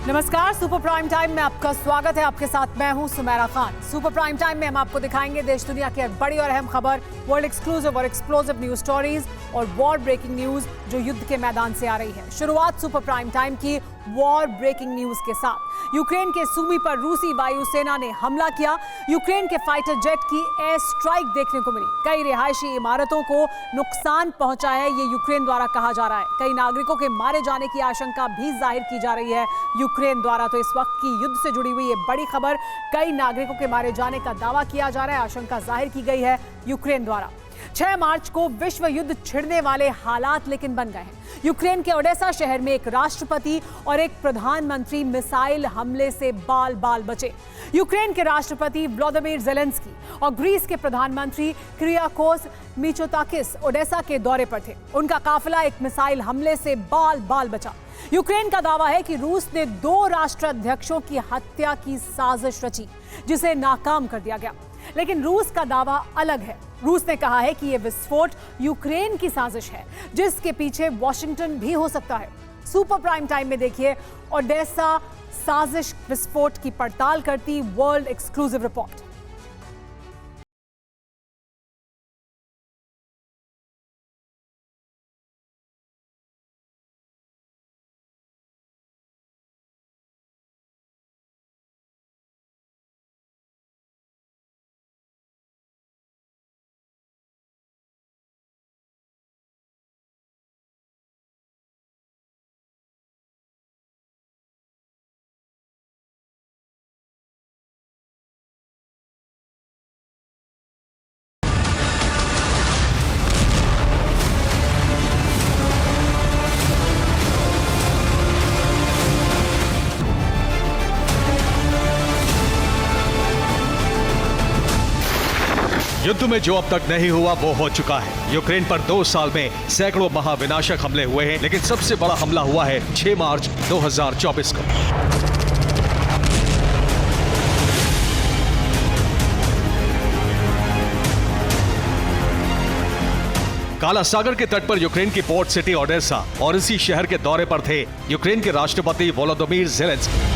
नमस्कार, super prime time में आपका स्वागत है। आपके साथ मैं हूं Sumera Khan. Super prime time में हम आपको दिखाएंगे देश दुनिया की बड़ी और अहम खबर, वर्ल्ड एक्सक्लूसिव और एक्सप्लोसिव न्यूज स्टोरीज और वॉर ब्रेकिंग न्यूज जो युद्ध के मैदान से आ रही है। शुरुआत सुपर प्राइम टाइम की वॉर ब्रेकिंग न्यूज के साथ। यूक्रेन के सुमी पर रूसी वायुसेना ने हमला किया। यूक्रेन के फाइटर जेट की एयर स्ट्राइक देखने को मिली। कई रिहायशी इमारतों को नुकसान पहुंचा है, ये यूक्रेन द्वारा कहा जा रहा है। कई नागरिकों के मारे जाने की आशंका भी जाहिर की जा रही है यूक्रेन द्वारा। तो इस वक्त की युद्ध से जुड़ी हुई ये बड़ी खबर, कई नागरिकों के मारे जाने का दावा किया जा रहा है, आशंका जाहिर की गई है यूक्रेन द्वारा। 6 मार्च को विश्व युद्ध छिड़ने वाले हालात लेकिन बन गए हैं। यूक्रेन के ओडेसा शहर में एक राष्ट्रपति और एक प्रधानमंत्री मिसाइल हमले से बाल बाल बचे। यूक्रेन के राष्ट्रपति व्लादिमीर ज़ेलेंस्की और ग्रीस के प्रधानमंत्री किरियाकोस मिचोताकिस ओडेसा के दौरे पर थे। उनका काफिला एक मिसाइल हमले से बाल बाल बचा। यूक्रेन का दावा है कि रूस ने 2 राष्ट्राध्यक्षों की हत्या की साजिश रची, जिसे नाकाम कर दिया गया। लेकिन रूस का दावा अलग है। रूस ने कहा है कि यह विस्फोट यूक्रेन की साजिश है, जिसके पीछे वॉशिंगटन भी हो सकता है। सुपर प्राइम टाइम में देखिए ओडेसा साजिश विस्फोट की पड़ताल करती वर्ल्ड एक्सक्लूसिव रिपोर्ट। युद्ध में जो अब तक नहीं हुआ वो हो चुका है। यूक्रेन पर 2 साल में सैकड़ों महाविनाशक हमले हुए हैं, लेकिन सबसे बड़ा हमला हुआ है 6 मार्च 2024 को। काला सागर के तट पर यूक्रेन की पोर्ट सिटी ओडेसा और इसी शहर के दौरे पर थे यूक्रेन के राष्ट्रपति वोलोदिमीर ज़ेलेंस्की।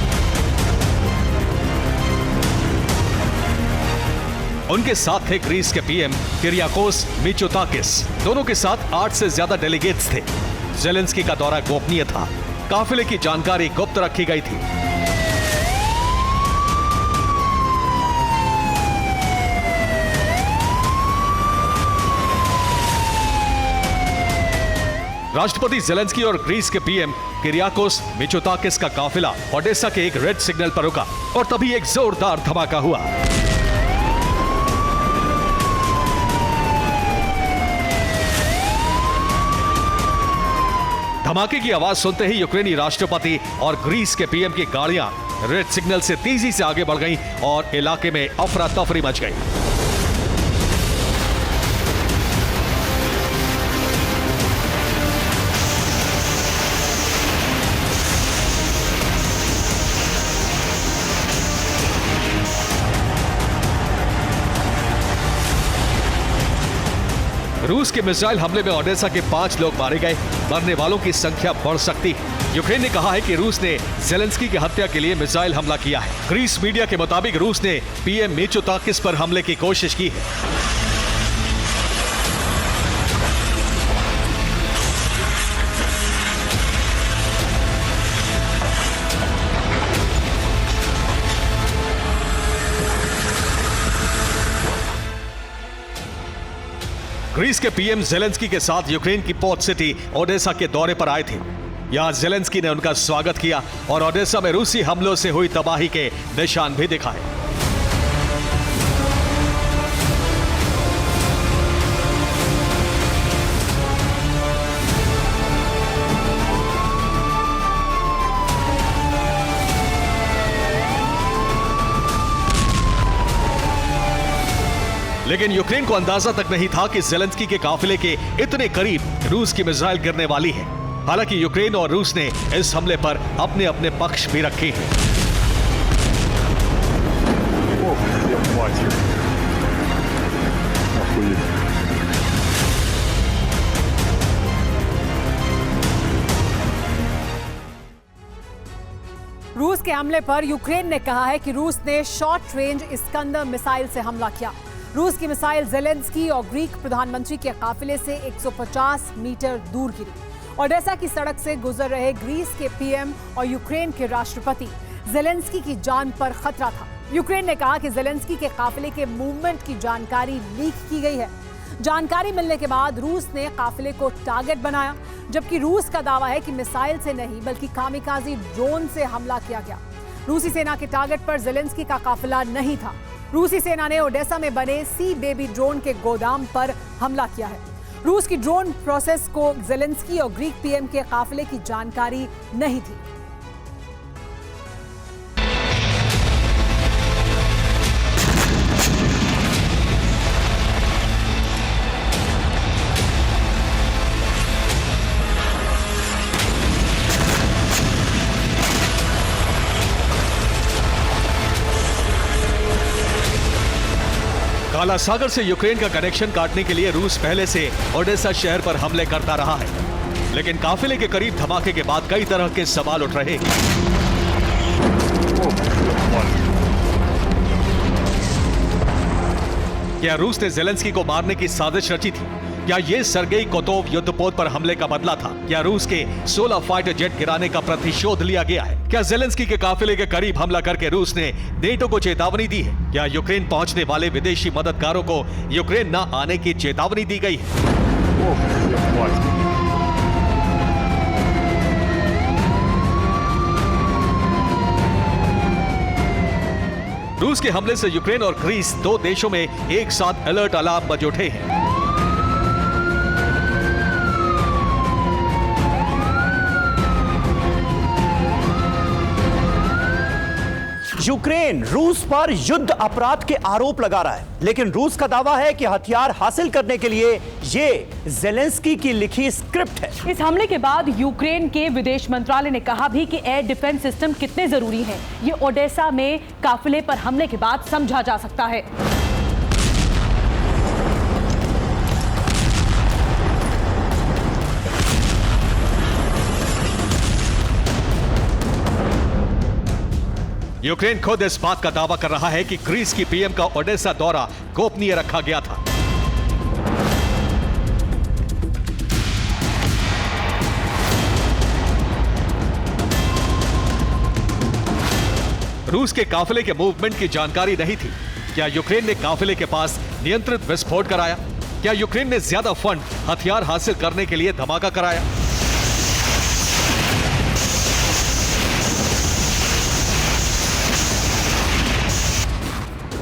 उनके साथ थे ग्रीस के पीएम किरियाकोस मिचोताकिस। दोनों के साथ 8 से ज्यादा डेलीगेट्स थे। ज़ेलेंस्की का दौरा गोपनीय था। काफिले की जानकारी गुप्त रखी गई थी। राष्ट्रपति ज़ेलेंस्की और ग्रीस के पीएम किरियाकोस मिचोताकिस का काफिला ओडेसा के एक रेड सिग्नल पर रुका और तभी एक जोरदार धमाका हुआ। धमाके की आवाज सुनते ही यूक्रेनी राष्ट्रपति और ग्रीस के पीएम की गाड़ियां रेड सिग्नल से तेजी से आगे बढ़ गईं और इलाके में अफरा तफरी मच गई। रूस के मिसाइल हमले में ओडेसा के 5 लोग मारे गए। मरने वालों की संख्या बढ़ सकती है। यूक्रेन ने कहा है कि रूस ने ज़ेलेंस्की की हत्या के लिए मिसाइल हमला किया है। ग्रीस मीडिया के मुताबिक रूस ने पीएम मिचोताकिस पर हमले की कोशिश की है। ग्रीस के पीएम ज़ेलेंस्की के साथ यूक्रेन की पोर्ट सिटी ओडेसा के दौरे पर आए थे। यहां ज़ेलेंस्की ने उनका स्वागत किया और ओडेसा में रूसी हमलों से हुई तबाही के निशान भी दिखाए। लेकिन यूक्रेन को अंदाजा तक नहीं था कि ज़ेलेंस्की के काफिले के इतने करीब रूस की मिसाइल गिरने वाली है। हालांकि यूक्रेन और रूस ने इस हमले पर अपने अपने पक्ष भी रखे हैं। रूस के हमले पर यूक्रेन ने कहा है कि रूस ने शॉर्ट रेंज इस्कंदर मिसाइल से हमला किया। रूस की मिसाइल जेलेंस्की और ग्रीक प्रधानमंत्री के काफिले से 150 मीटर दूर गिरी। ओडेसा की सड़क से गुजर रहे ग्रीस के पीएम और यूक्रेन के राष्ट्रपति जेलेंस्की की जान पर खतरा था। यूक्रेन ने कहा कि जेलेंस्की के काफिले के मूवमेंट की जानकारी लीक की गई है। जानकारी मिलने के बाद रूस ने काफिले को टारगेट बनाया, जबकि रूस का दावा है कि मिसाइल से नहीं बल्कि कामिकाजी ड्रोन से हमला किया गया। रूसी सेना के टारगेट पर जेलेंस्की का काफिला नहीं था। रूसी सेना ने ओडेसा में बने सी बेबी ड्रोन के गोदाम पर हमला किया है। रूस की ड्रोन प्रोसेस को जेलेंस्की और ग्रीक पीएम के काफिले की जानकारी नहीं थी। काला सागर से यूक्रेन का कनेक्शन काटने के लिए रूस पहले से ओडेसा शहर पर हमले करता रहा है, लेकिन काफिले के करीब धमाके के बाद कई तरह के सवाल उठ रहे हैं। क्या रूस ने जेलेंस्की को मारने की साजिश रची थी? क्या ये सर्गेई कोतोव युद्धपोत पर हमले का बदला था? क्या रूस के 16 फाइटर जेट गिराने का प्रतिशोध लिया गया है? क्या जेलेंस्की के काफिले के करीब हमला करके रूस ने नेटो को चेतावनी दी है? क्या यूक्रेन पहुंचने वाले विदेशी मददगारों को यूक्रेन न आने की चेतावनी दी गई है? रूस के हमले से यूक्रेन और ग्रीस दो देशों में एक साथ अलर्ट अलार्म बज उठे हैं। यूक्रेन रूस पर युद्ध अपराध के आरोप लगा रहा है, लेकिन रूस का दावा है कि हथियार हासिल करने के लिए ये जेलेंस्की की लिखी स्क्रिप्ट है। इस हमले के बाद यूक्रेन के विदेश मंत्रालय ने कहा भी कि एयर डिफेंस सिस्टम कितने जरूरी हैं, ये ओडेसा में काफिले पर हमले के बाद समझा जा सकता है। यूक्रेन खुद इस बात का दावा कर रहा है कि ग्रीस की पीएम का ओडेसा दौरा गोपनीय रखा गया था। रूस के काफिले के मूवमेंट की जानकारी नहीं थी। क्या यूक्रेन ने काफिले के पास नियंत्रित विस्फोट कराया? क्या यूक्रेन ने ज्यादा फंड हथियार हासिल करने के लिए धमाका कराया?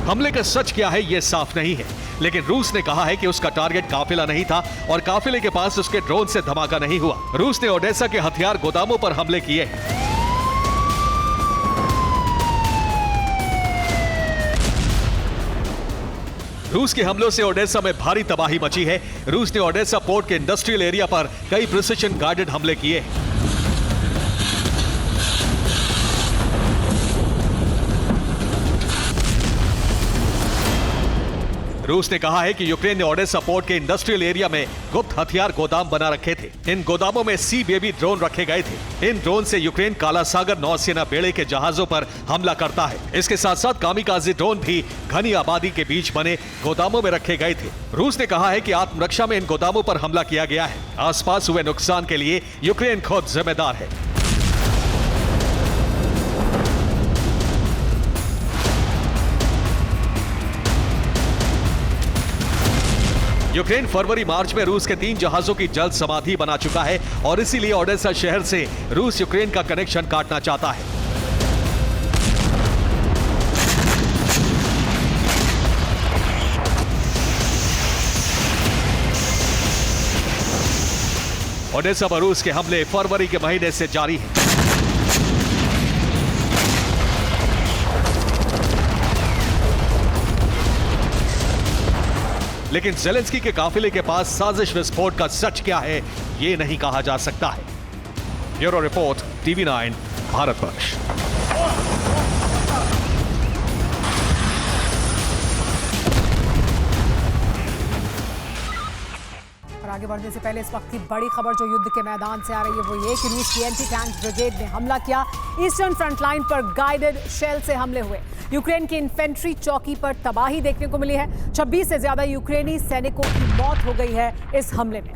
हमले का सच क्या है यह साफ नहीं है, लेकिन रूस ने कहा है कि उसका टारगेट काफिला नहीं था और काफिले के पास उसके ड्रोन से धमाका नहीं हुआ। रूस ने ओडेसा के हथियार गोदामों पर हमले किए हैं। रूस के हमलों से ओडेसा में भारी तबाही मची है। रूस ने ओडेसा पोर्ट के इंडस्ट्रियल एरिया पर कई प्रिसिशन गाइडेड हमले किए हैं। रूस ने कहा है कि यूक्रेन ने ओडेसा पोर्ट के इंडस्ट्रियल एरिया में गुप्त हथियार गोदाम बना रखे थे। इन गोदामों में सी बेबी ड्रोन रखे गए थे। इन ड्रोन से यूक्रेन काला सागर नौसेना बेड़े के जहाजों पर हमला करता है। इसके साथ साथ कामिकाजी ड्रोन भी घनी आबादी के बीच बने गोदामों में रखे गए थे। रूस ने कहा है कि आत्मरक्षा में इन गोदामों पर हमला किया गया है। आसपास हुए नुकसान के लिए यूक्रेन खुद जिम्मेदार है। यूक्रेन फरवरी मार्च में रूस के 3 जहाजों की जल समाधि बना चुका है और इसीलिए ओडेसा शहर से रूस यूक्रेन का कनेक्शन काटना चाहता है। ओडेसा पर रूस के हमले फरवरी के महीने से जारी हैं। लेकिन जेलेंस्की के काफिले के पास साजिश विस्फोट का सच क्या है, ये नहीं कहा जा सकता है। Bureau report, TV9, Bharatvarsh. और आगे बढ़ने से पहले इस वक्त की बड़ी खबर जो युद्ध के मैदान से आ रही है वो ये कि रूस की एंटी टैंक ब्रिगेड ने हमला किया। ईस्टर्न फ्रंट लाइन पर गाइडेड शेल से हमले हुए। यूक्रेन की इन्फेंट्री चौकी पर तबाही देखने को मिली है। 26 से ज्यादा यूक्रेनी सैनिकों की मौत हो गई है इस हमले में।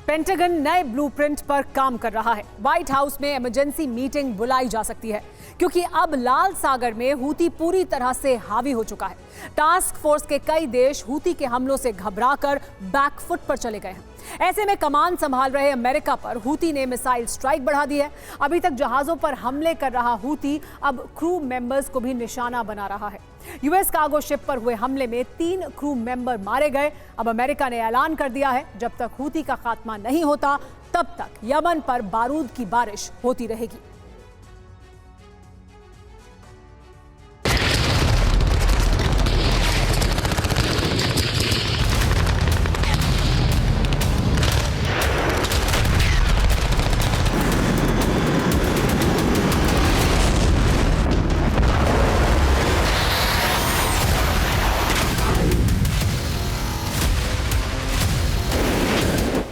पेंटागन नए ब्लूप्रिंट पर काम कर रहा है। व्हाइट हाउस में इमरजेंसी मीटिंग बुलाई जा सकती है क्योंकि अब लाल सागर में हूती पूरी तरह से हावी हो चुका है। टास्क फोर्स के कई देश हूती के हमलों से घबराकर बैकफुट पर चले गए हैं। ऐसे में कमान संभाल रहे अमेरिका पर हूती ने मिसाइल स्ट्राइक बढ़ा दी है। अभी तक जहाजों पर हमले कर रहा हूती अब क्रू मेंबर्स को भी निशाना बना रहा है। यूएस कार्गो शिप पर हुए हमले में 3 क्रू मेंबर मारे गए। अब अमेरिका ने ऐलान कर दिया है जब तक हूती का खात्मा नहीं होता तब तक यमन पर बारूद की बारिश होती रहेगी।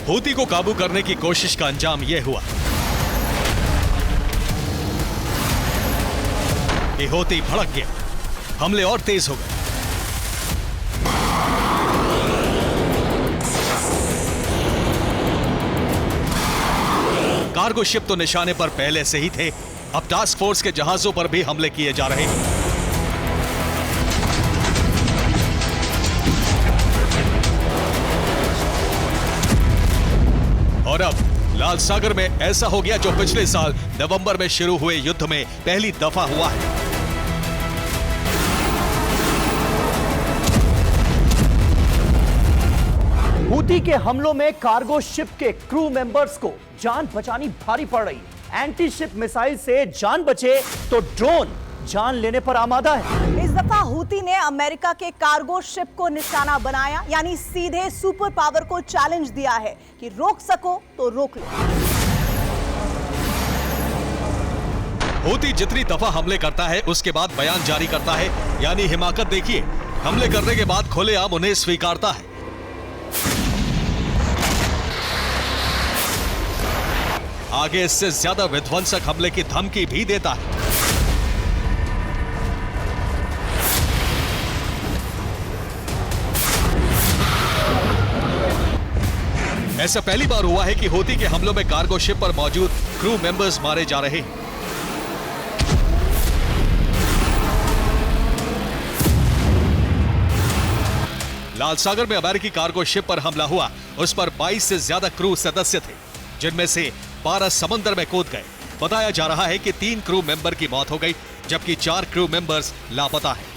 हूती को काबू करने की कोशिश का अंजाम यह हुआ कि हूती भड़क गया। हमले और तेज हो गए। कार्गो शिप तो निशाने पर पहले से ही थे, अब टास्क फोर्स के जहाजों पर भी हमले किए जा रहे हैं। और अब लाल सागर में ऐसा हो गया जो पिछले साल नवंबर में शुरू हुए युद्ध में पहली दफा हुआ है। हूती के हमलों में कार्गो शिप के क्रू मेंबर्स को जान बचानी भारी पड़ रही। एंटी शिप मिसाइल से जान बचे तो ड्रोन जान लेने पर आमादा है। इस दफा हूती ने अमेरिका के कार्गो शिप को निशाना बनाया, यानी सीधे सुपर पावर को चैलेंज दिया है कि रोक सको तो रोक लो। हूती जितनी दफा हमले करता है उसके बाद बयान जारी करता है, यानी हिमाकत देखिए, हमले करने के बाद खुलेआम उन्हें स्वीकारता है। आगे इससे ज्यादा विध्वंसक हमले की धमकी भी देता है। ऐसा पहली बार हुआ है कि हूती के हमलों में कार्गो शिप पर मौजूद क्रू मेंबर्स मारे जा रहे हैं। लाल सागर में अमेरिकी कार्गो शिप पर हमला हुआ, उस पर 22 से ज्यादा क्रू सदस्य थे, जिनमें से 12 समंदर में कूद गए। बताया जा रहा है कि 3 क्रू मेंबर की मौत हो गई, जबकि 4 क्रू मेंबर्स लापता हैं।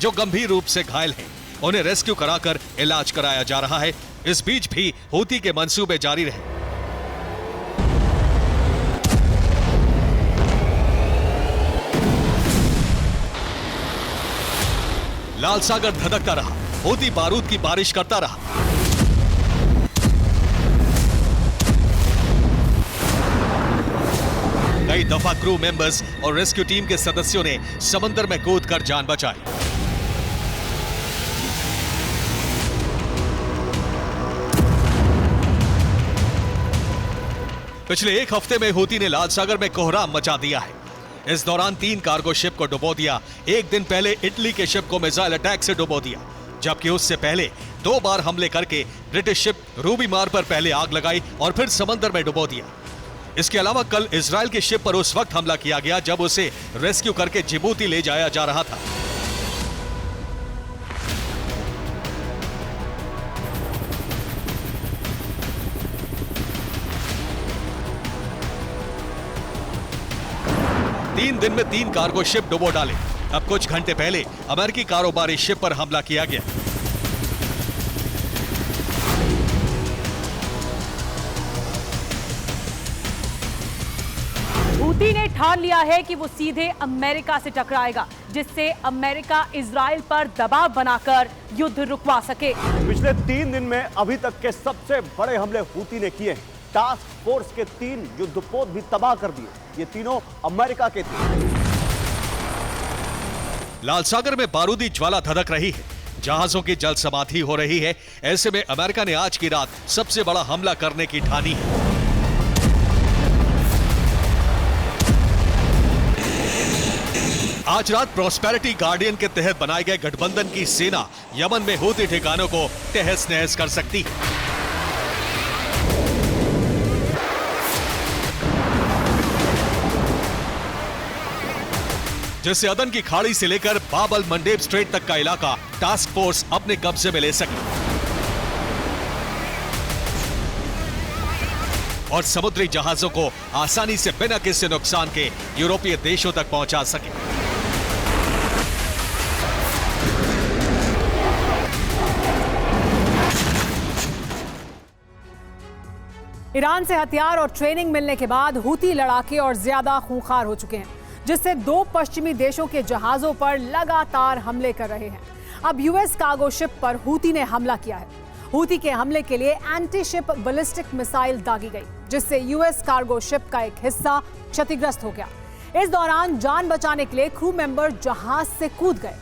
जो गंभीर रूप से घायल हैं, उन्हें रेस्क्यू कराकर इलाज कराया जा रहा है। इस बीच भी हूती के मंसूबे जारी रहे। लाल सागर धधकता रहा, हूती बारूद की बारिश करता रहा। कई दफा क्रू मेंबर्स और रेस्क्यू टीम के सदस्यों ने समंदर में कूदकर जान बचाई। पिछले 1 हफ्ते में हूती ने लाल सागर में कोहराम मचा दिया है। इस दौरान 3 कार्गो शिप को डुबो दिया। एक दिन पहले इटली के शिप को मिसाइल अटैक से डुबो दिया, जबकि उससे पहले 2 बार हमले करके ब्रिटिश शिप रूबी मार पर पहले आग लगाई और फिर समंदर में डुबो दिया। इसके अलावा कल इजराइल के शिप पर उस वक्त हमला किया गया जब उसे रेस्क्यू करके जिबूती ले जाया जा रहा था। तीन दिन में 3 कार्गो शिप डुबो डाले। अब कुछ घंटे पहले अमेरिकी कारोबारी शिप पर हमला किया गया। हूती ने ठान लिया है कि वो सीधे अमेरिका से टकराएगा, जिससे अमेरिका इजराइल पर दबाव बनाकर युद्ध रुकवा सके। पिछले 3 दिन में अभी तक के सबसे बड़े हमले हूती ने किए हैं। टास्क फोर्स के 3 युद्धपोत भी तबाह कर दिए। ये तीनों अमेरिका के थे। लाल सागर में बारूदी ज्वाला धधक रही है, जहाजों की जल समाधि हो रही है। ऐसे में अमेरिका ने आज की रात सबसे बड़ा हमला करने की ठानी है। आज रात प्रॉस्पेरिटी गार्डियन के तहत बनाए गए गठबंधन की सेना यमन में हूती ठिकानों को तहस नहस कर सकती है। जिससे अदन की खाड़ी से लेकर बाब अल मंडेब स्ट्रेट तक का इलाका टास्क फोर्स अपने कब्जे में ले सके और समुद्री जहाजों को आसानी से बिना किसी नुकसान के यूरोपीय देशों तक पहुंचा सके। ईरान से हथियार और ट्रेनिंग मिलने के बाद हूती लड़ाके और ज्यादा खूंखार हो चुके हैं, जिससे 2 पश्चिमी देशों के जहाजों पर लगातार हमले कर रहे हैं। अब यूएस कार्गो शिप पर हूती ने हमला किया है। हूती के हमले के लिए एंटी शिप बैलिस्टिक मिसाइल दागी गई, जिससे यूएस कार्गो शिप का एक हिस्सा क्षतिग्रस्त हो गया। इस दौरान जान बचाने के लिए क्रू मेंबर जहाज से कूद गए।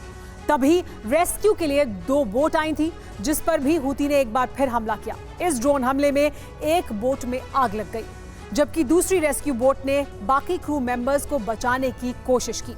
तभी रेस्क्यू के लिए 2 बोट आई थी, जिस पर भी हूती ने एक बार फिर हमला किया। इस ड्रोन हमले में एक बोट में आग लग गई, जबकि दूसरी रेस्क्यू बोट ने बाकी क्रू मेंबर्स को बचाने की कोशिश की।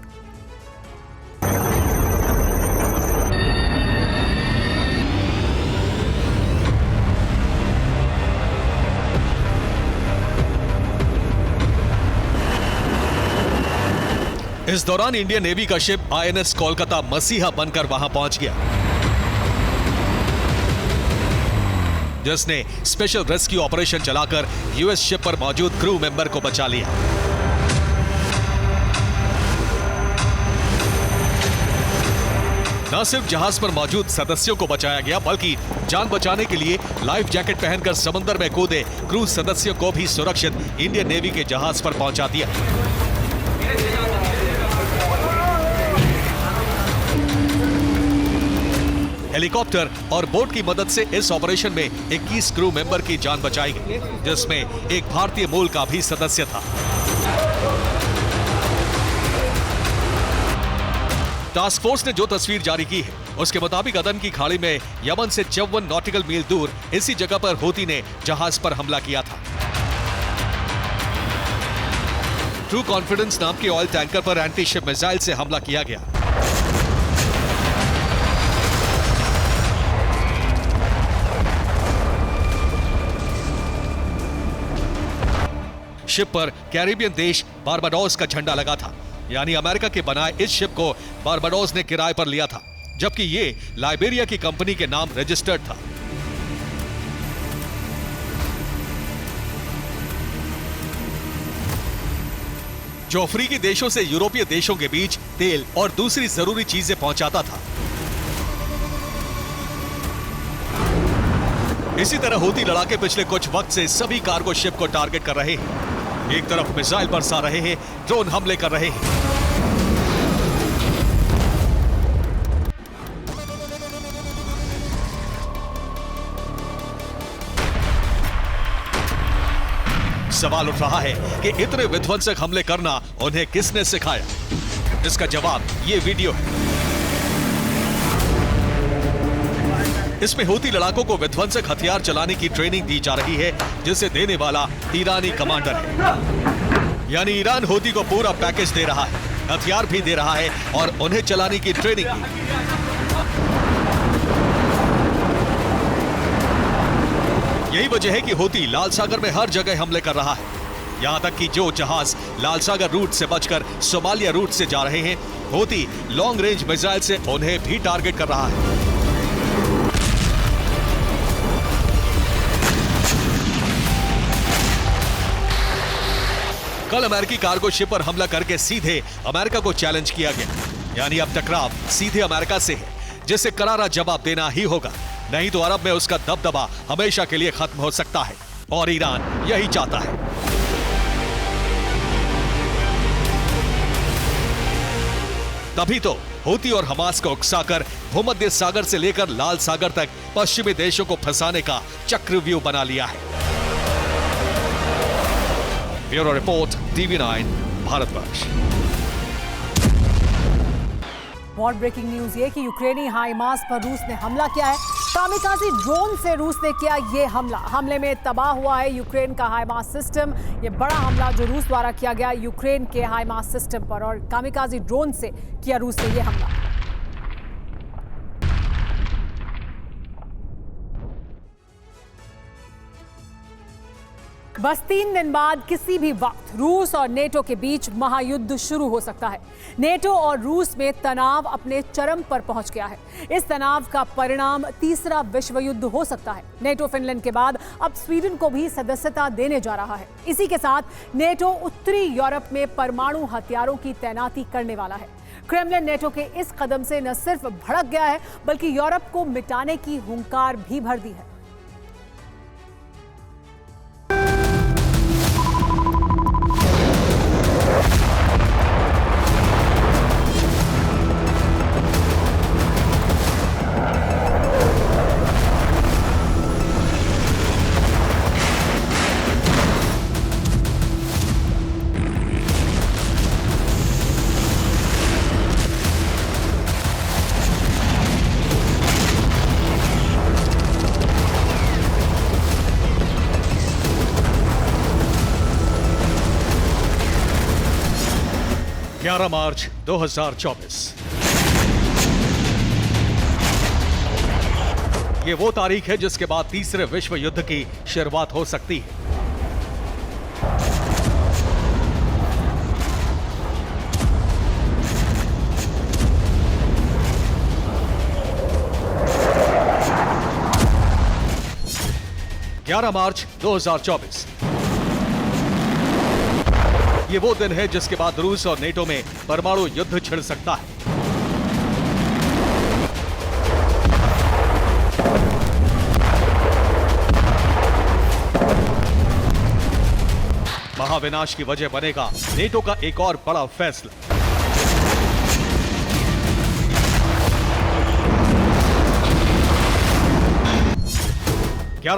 इस दौरान इंडियन नेवी का शिप आईएनएस कोलकाता मसीहा बनकर वहां पहुंच गया, जिसने स्पेशल रेस्क्यू ऑपरेशन चलाकर यूएस शिप पर मौजूद क्रू मेंबर को बचा लिया। न सिर्फ जहाज पर मौजूद सदस्यों को बचाया गया, बल्कि जान बचाने के लिए लाइफ जैकेट पहनकर समुद्र में कूदे क्रू सदस्यों को भी सुरक्षित इंडियन नेवी के जहाज पर पहुंचा दिया। हेलीकॉप्टर और बोट की मदद से इस ऑपरेशन में 21 क्रू मेंबर की जान बचाई गई, जिसमें एक भारतीय मूल का भी सदस्य था। टास्क फोर्स ने जो तस्वीर जारी की है, उसके मुताबिक अदन की खाड़ी में यमन से 54 नॉटिकल मील दूर इसी जगह पर हूती ने जहाज पर हमला किया था। ट्रू कॉन्फिडेंस नाम के ऑयल टैंकर पर एंटी शिप मिसाइल से हमला किया गया। शिप पर कैरिबियन देश बारबाडोस का झंडा लगा था, यानी अमेरिका के बनाए इस शिप को बारबाडोस ने किराए पर लिया था, जबकि ये लाइबेरिया की कंपनी के नाम रजिस्टर्ड था। जो अफ्रीकी देशों से यूरोपीय देशों के बीच तेल और दूसरी जरूरी चीजें पहुंचाता था। इसी तरह हूती लड़ाके पिछले कुछ वक्त से सभी कार्गो शिप को टारगेट कर रहे हैं। एक तरफ मिसाइल बरसा रहे हैं, ड्रोन हमले कर रहे हैं। सवाल उठ रहा है कि इतने विध्वंसक हमले करना उन्हें किसने सिखाया? इसका जवाब ये वीडियो है। इसमें हूती लड़ाकों को विध्वंसक हथियार चलाने की ट्रेनिंग दी जा रही है, जिसे देने वाला ईरानी कमांडर है। यानी ईरान हूती को पूरा पैकेज दे रहा है, हथियार भी दे रहा है और उन्हें चलाने की ट्रेनिंग भी। यही वजह है कि हूती लाल सागर में हर जगह हमले कर रहा है। यहां तक कि जो जहाज लाल सागर रूट से बचकर सोमालिया रूट से जा रहे हैं, हूती लॉन्ग रेंज मिसाइल से उन्हें भी टारगेट कर रहा है। कल अमेरिकी कार्गो शिप पर हमला करके सीधे अमेरिका को चैलेंज किया गया, यानी अब टकराव सीधे अमेरिका से है, जिसे करारा जवाब देना ही होगा, नहीं तो अरब में उसका दबदबा हमेशा के लिए खत्म हो सकता है और ईरान यही चाहता है। तभी तो हूती और हमास को उकसाकर भूमध्य सागर से लेकर लाल सागर तक पश्चिमी देशों को फंसाने का चक्रव्यूह बना लिया है। Bureau report, TV9 Bharatvarsh. War breaking news ये कि यूक्रेनी हाईमास पर रूस ने हमला किया है। कामिकाज़ी ड्रोन से रूस ने किया ये हमला। हमले में तबाह हुआ है यूक्रेन का हाईमास सिस्टम। ये बड़ा हमला जो रूस द्वारा किया गया यूक्रेन के हाईमास सिस्टम पर, और कामिकाज़ी ड्रोन से किया रूस ने ये हमला। बस 3 दिन बाद किसी भी वक्त रूस और नेटो के बीच महायुद्ध शुरू हो सकता है। नेटो और रूस में तनाव अपने चरम पर पहुंच गया है। इस तनाव का परिणाम तीसरा विश्व युद्ध हो सकता है। नेटो फिनलैंड के बाद अब स्वीडन को भी सदस्यता देने जा रहा है। इसी के साथ नेटो उत्तरी यूरोप में परमाणु हथियारों की तैनाती करने वाला है। क्रेमलिन नेटो के इस कदम से न सिर्फ भड़क गया है बल्कि यूरोप को मिटाने की हुंकार भी भर दी है। मार्च 2024 ये वो तारीख है जिसके बाद तीसरे विश्व युद्ध की शुरुआत हो सकती है। मार्च 2024 ये वो दिन है जिसके बाद रूस और नेटो में परमाणु युद्ध छिड़ सकता है। महाविनाश की वजह बनेगा नेटो का एक और बड़ा फैसला।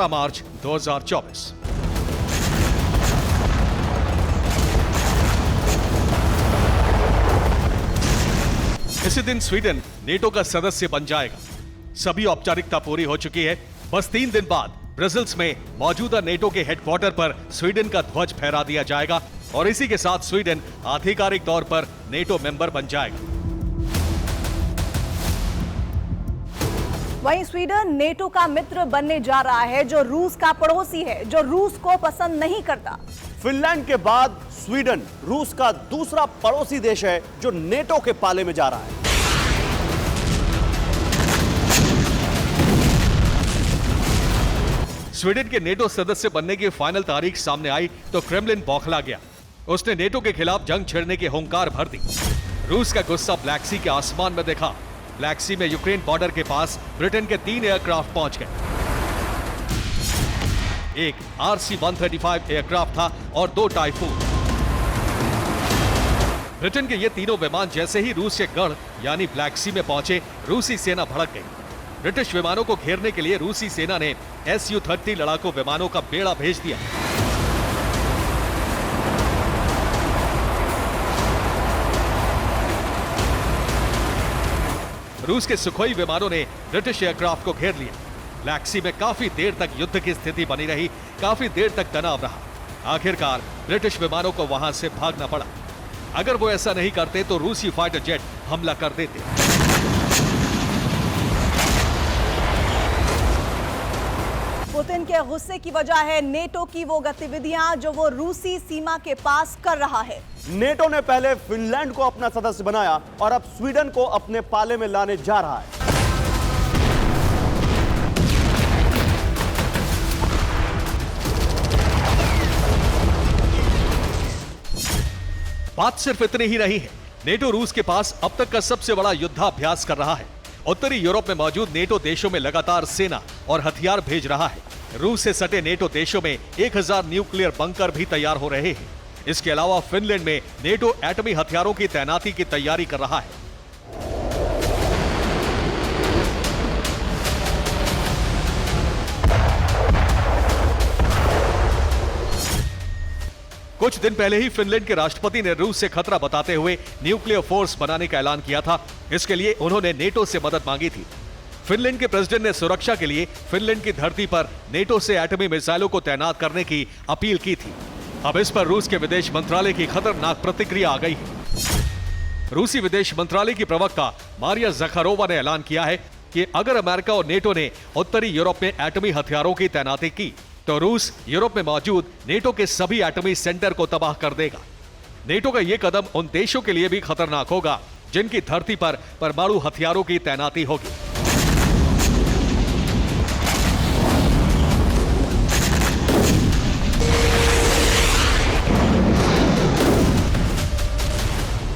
मार्च 2024 इसी दिन स्वीडन नेटो का सदस्य बन जाएगा। सभी औपचारिकता पूरी हो चुकी है। बस 3 दिन बाद ब्रसेल्स में मौजूदा नेटो के हेडक्वार्टर पर स्वीडन का ध्वज फहरा दिया जाएगा और इसी के साथ स्वीडन आधिकारिक तौर पर नेटो मेंबर बन जाएगा। वहीं स्वीडन नेटो का मित्र बनने जा रहा है जो रूस का पड़ोसी है, जो रूस को पसंद नहीं करता। फिनलैंड के बाद स्वीडन रूस का दूसरा पड़ोसी देश है जो नेटो के पाले में जा रहा है। स्वीडन के नेटो सदस्य बनने की फाइनल तारीख सामने आई तो क्रेमलिन बौखला गया। उसने नेटो के खिलाफ जंग छेड़ने की हुंकार भर दी। रूस का गुस्सा ब्लैक सी के आसमान में देखा। ब्लैक सी में यूक्रेन बॉर्डर के पास ब्रिटेन के 3 एयरक्राफ्ट पहुंच गए। एक RC-135 एयरक्राफ्ट था और 2 टाइफून। ब्रिटेन के ये तीनों विमान जैसे ही रूस के गढ़ यानी ब्लैक सी में पहुंचे, रूसी सेना भड़क गई। ब्रिटिश विमानों को घेरने के लिए रूसी सेना ने Su-30 लड़ाकू विमानों का बेड़ा भेज दिया। रूस के सुखोई विमानों ने ब्रिटिश एयरक्राफ्ट को घेर लिया। ब्लैक सी में काफी देर तक युद्ध की स्थिति बनी रही, काफी देर तक तनाव रहा। आखिरकार ब्रिटिश विमानों को वहां से भागना पड़ा। अगर वो ऐसा नहीं करते तो रूसी फाइटर जेट हमला कर देते। पुतिन के गुस्से की वजह है नेटो की वो गतिविधियां जो वो रूसी सीमा के पास कर रहा है। नेटो ने पहले फिनलैंड को अपना सदस्य बनाया और अब स्वीडन को अपने पाले में लाने जा रहा है। बात सिर्फ इतनी ही नहीं है। नेटो रूस के पास अब तक का सबसे बड़ा युद्धाभ्यास कर रहा है। उत्तरी यूरोप में मौजूद नेटो देशों में लगातार सेना और हथियार भेज रहा है। रूस से सटे नेटो देशों में 1000 न्यूक्लियर बंकर भी तैयार हो रहे हैं। इसके अलावा फिनलैंड में नेटो एटमी हथियारों की तैनाती की तैयारी कर रहा है। कुछ दिन पहले ही फिनलैंड के राष्ट्रपति ने रूस से खतरा बताते हुए न्यूक्लियर फोर्स बनाने का ऐलान किया था। इसके लिए उन्होंने नेटो से मदद मांगी थी। फिनलैंड के प्रेसिडेंट ने सुरक्षा के लिए फिनलैंड की धरती पर नेटो से एटमी मिसाइलों को तैनात करने की अपील की थी। अब इस पर रूस के विदेश मंत्रालय की खतरनाक प्रतिक्रिया आ गई है। रूसी विदेश मंत्रालय की प्रवक्ता मारिया ज़खारोवा ने ऐलान किया है कि अगर अमेरिका और नेटो ने उत्तरी यूरोप में एटमी हथियारों की तैनाती की तो रूस यूरोप में मौजूद नेटो के सभी एटमी सेंटर को तबाह कर देगा। नेटो का यह कदम उन देशों के लिए भी खतरनाक होगा जिनकी धरती पर परमाणु हथियारों की तैनाती होगी।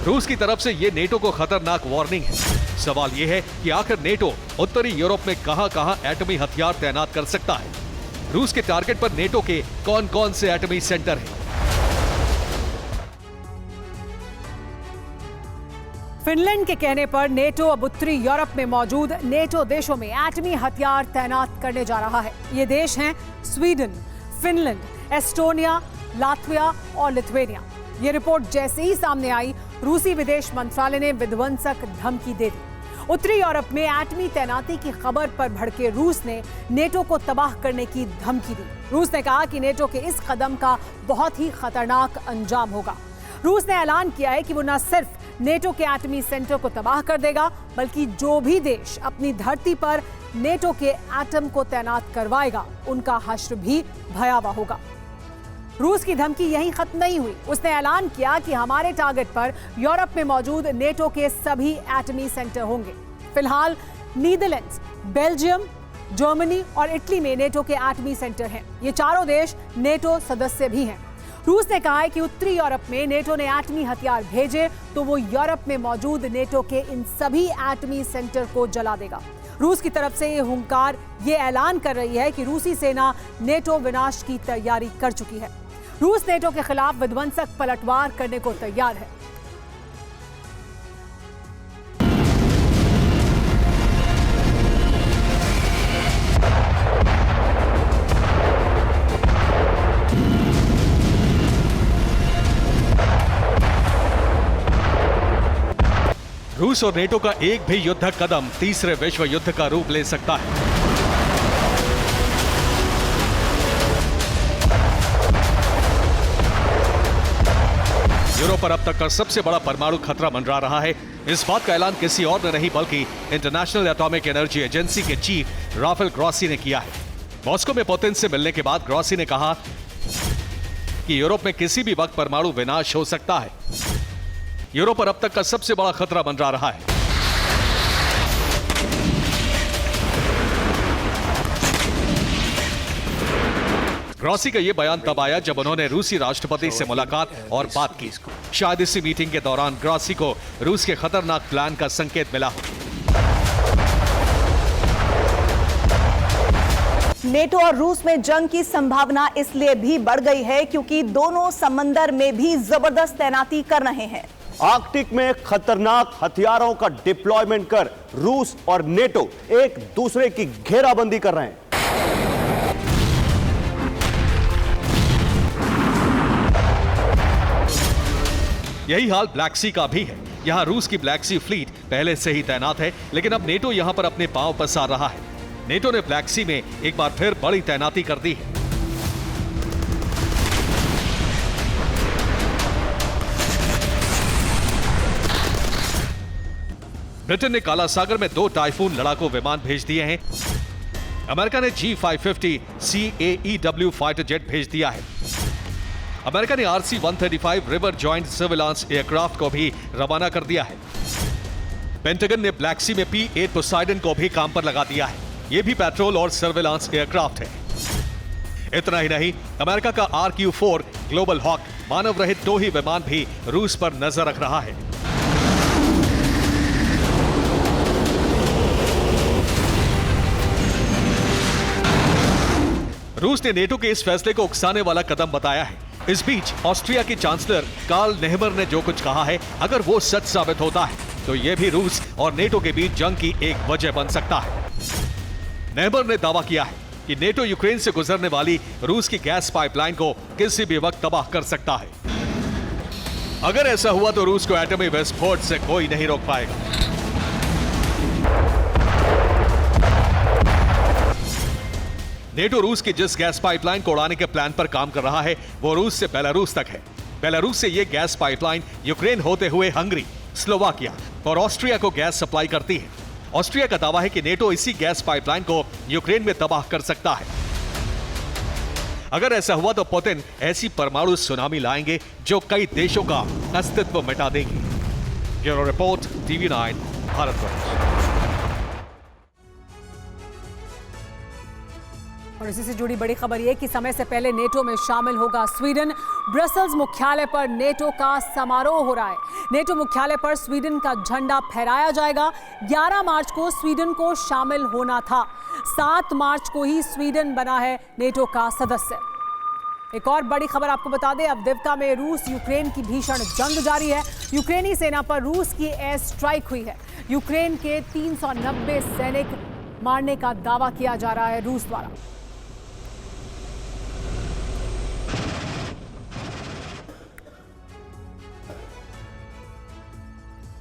रूस की तरफ से यह नेटो को खतरनाक वार्निंग है। सवाल यह है कि आखिर नेटो उत्तरी यूरोप में कहां-कहां एटमी हथियार तैनात कर सकता है। रूस के टारगेट पर नेटो के कौन-कौन से एटमी सेंटर हैं? फिनलैंड के कहने पर नेटो अब उत्तरी यूरोप में मौजूद नेटो देशों में एटमी हथियार तैनात करने जा रहा है। ये देश हैं स्वीडन, फिनलैंड, एस्टोनिया, लातविया और लिथुआनिया। ये रिपोर्ट जैसे ही सामने आई, रूसी विदेश मंत्रालय ने विध्वंसक धमकी दे दी। उत्तरी यूरोप में एटमी तैनाती की खबर पर भड़के रूस ने नेटो को तबाह करने की धमकी दी। रूस ने कहा कि नेटो के इस कदम का बहुत ही खतरनाक अंजाम होगा। रूस ने ऐलान किया है कि वो न सिर्फ नेटो के एटमी सेंटर को तबाह कर देगा, बल्कि जो भी देश अपनी धरती पर नेटो के एटम को तैनात करवाएगा, उनका हश्र भी भयावह होगा। रूस की धमकी यहीं खत्म नहीं हुई। उसने ऐलान किया कि हमारे टारगेट पर यूरोप में मौजूद नेटो के सभी एटमी सेंटर होंगे। फिलहाल नीदरलैंड्स, बेल्जियम, जर्मनी और इटली में नेटो के एटमी सेंटर हैं। ये चारों देश नेटो सदस्य भी हैं। रूस ने कहा है कि उत्तरी यूरोप में नेटो ने एटमी हथियार भेजे तो वो यूरोप में मौजूद नेटो के इन सभी एटमी सेंटर को जला देगा। रूस की तरफ से ये हुंकार ये ऐलान कर रही है कि रूसी सेना नेटो विनाश की तैयारी कर चुकी है। रूस नेटो के खिलाफ विध्वंसक पलटवार करने को तैयार है। रूस और नेटो का एक भी युद्धक कदम तीसरे विश्व युद्ध का रूप ले सकता है। यूरोप पर अब तक का सबसे बड़ा परमाणु खतरा मंडरा रहा है। इस बात का ऐलान किसी और ने नहीं बल्कि इंटरनेशनल एटॉमिक एनर्जी एजेंसी के चीफ राफेल ग्रॉसी ने किया है। मॉस्को में पुतिन से मिलने के बाद ग्रॉसी ने कहा कि यूरोप में किसी भी वक्त परमाणु विनाश हो सकता है। यूरोप पर अब तक का सबसे बड़ा खतरा मंडरा रहा है। ग्रॉसी का यह बयान तब आया जब उन्होंने रूसी राष्ट्रपति से मुलाकात और बात की। शायद इसी मीटिंग के दौरान ग्रॉसी को रूस के खतरनाक प्लान का संकेत मिला। नेटो और रूस में जंग की संभावना इसलिए भी बढ़ गई है क्योंकि दोनों समंदर में भी जबरदस्त तैनाती कर रहे हैं। आर्कटिक में खतरनाक हथियारों का डिप्लॉयमेंट कर रूस और नेटो एक दूसरे की घेराबंदी कर रहे हैं। यही हाल ब्लैक सी का भी है। यहां रूस की ब्लैक सी फ्लीट पहले से ही तैनात है, लेकिन अब नेटो यहां पर अपने पांव पसार रहा है। नेटो ने ब्लैक सी में एक बार फिर बड़ी तैनाती कर दी है। ब्रिटेन ने काला सागर में 2 टाइफून लड़ाकू विमान भेज दिए हैं। अमेरिका ने G550 CAEW फाइटर जेट भेज दिया है। अमेरिका ने RC-135 river joint surveillance aircraft को भी रवाना कर दिया है। पेंटागन ने ब्लैक सी में P-8 पोसाइडन को भी काम पर लगा दिया है। यह भी पेट्रोल और सर्विलांस एयरक्राफ्ट है। इतना ही नहीं, अमेरिका का RQ-4 ग्लोबल हॉक मानव रहित 2 ही विमान भी रूस पर नजर रख रहा है। रूस ने नेटो के इस फैसले को उकसाने वाला कदम बताया है। इस बीच ऑस्ट्रिया के चांसलर कार्ल नेहमर ने जो कुछ कहा है, अगर वो सच साबित होता है तो यह भी रूस और नेटो के बीच जंग की एक वजह बन सकता है। नेहमर ने दावा किया है कि नेटो यूक्रेन से गुजरने वाली रूस की गैस पाइपलाइन को किसी भी वक्त तबाह कर सकता है। अगर ऐसा हुआ तो रूस को एटमी विस्फोट से कोई नहीं रोक पाएगा। नेटो रूस की जिस गैस पाइपलाइन को उड़ाने के प्लान पर काम कर रहा है वो रूस से बेलारूस तक है। बेलारूस से यह गैस पाइपलाइन यूक्रेन होते हुए हंगरी, स्लोवाकिया और ऑस्ट्रिया को गैस सप्लाई करती है। ऑस्ट्रिया का दावा है कि नेटो इसी गैस पाइपलाइन को यूक्रेन में तबाह कर सकता है। अगर ऐसा हुआ तो पुतिन ऐसी परमाणु सुनामी लाएंगे जो कई देशों का अस्तित्व मिटा देगी। Bureau report, TV9 Bharatvarsh. और इसी से जुड़ी बड़ी खबर यह कि समय से पहले नेटो में शामिल होगा स्वीडन। ब्रसल्स मुख्यालय पर नेटो का समारोह हो रहा है। नेटो मुख्यालय पर स्वीडन का झंडा फहराया जाएगा। 11 मार्च को स्वीडन को शामिल होना था। 7 मार्च को ही स्वीडन बना है नेटो का सदस्य। एक और बड़ी खबर आपको बता दें, अवदिव्का में रूस यूक्रेन की भीषण जंग जारी है। यूक्रेनी सेना पर रूस की एयर स्ट्राइक हुई है। यूक्रेन के 390 सैनिक मारने का दावा किया जा रहा है रूस द्वारा।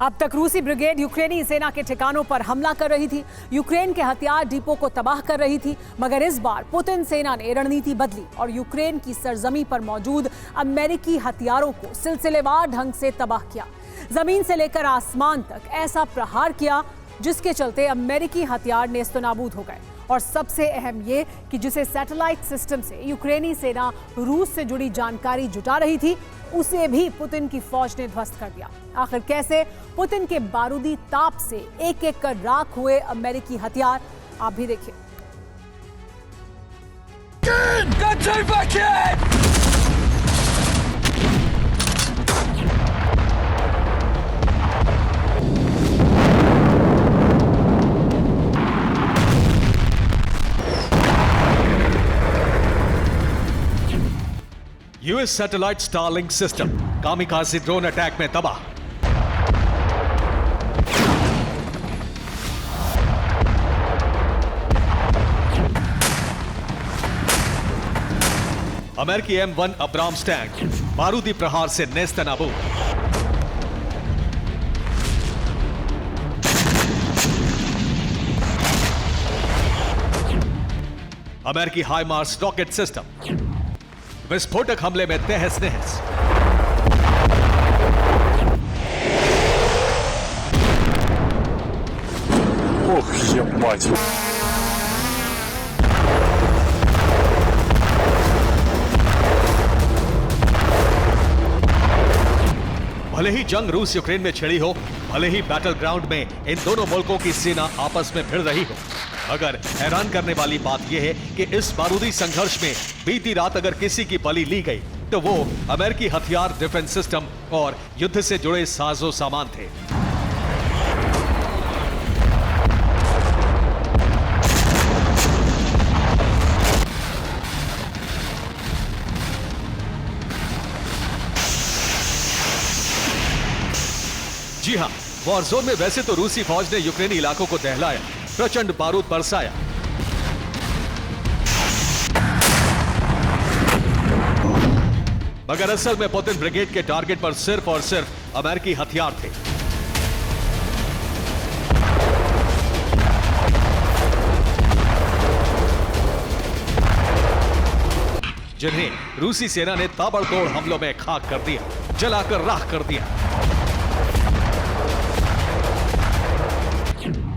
अब तक रूसी ब्रिगेड यूक्रेनी सेना के ठिकानों पर हमला कर रही थी, यूक्रेन के हथियार डिपो को तबाह कर रही थी। मगर इस बार पुतिन सेना ने रणनीति बदली और यूक्रेन की सरजमी पर मौजूद अमेरिकी हथियारों को सिलसिलेवार ढंग से तबाह किया। जमीन से लेकर आसमान तक ऐसा प्रहार किया जिसके चलते अमेरिकी हथियार नेस्तनाबूद हो गए। और सबसे अहम ये कि जिसे सैटेलाइट सिस्टम से यूक्रेनी सेना रूस से जुड़ी जानकारी जुटा रही थी उसे भी पुतिन की फौज ने ध्वस्त कर दिया। आखिर कैसे? पुतिन के बारूदी ताप से एक एक कर राख हुए अमेरिकी हथियार, आप भी देखिए। US satellite Starlink system kamikaze drone attack में तबाह। अमेरिकी M1 अब्राम्स टैंक बारूदी प्रहार से नेस्तनाबूद। अमेरिकी हाइमार्स रॉकेट सिस्टम विस्फोटक हमले में तहस नहस। Ох, ебать. भले ही जंग रूस यूक्रेन में छिड़ी हो, भले ही बैटल ग्राउंड में इन दोनों मुल्कों की सेना आपस में भिड़ रही हो, अगर हैरान करने वाली बात यह है कि इस बारूदी संघर्ष में बीती रात अगर किसी की बलि ली गई तो वो अमेरिकी हथियार, डिफेंस सिस्टम और युद्ध से जुड़े साजो सामान थे। जी हां, वॉर जोन में वैसे तो रूसी फौज ने यूक्रेनी इलाकों को दहलाया, प्रचंड बारूद बरसाया, मगर असल में पुतिन ब्रिगेड के टारगेट पर सिर्फ और सिर्फ अमेरिकी हथियार थे। जिन्हें रूसी सेना ने ताबड़तोड़ हमलों में खाक कर दिया, जलाकर राख कर दिया।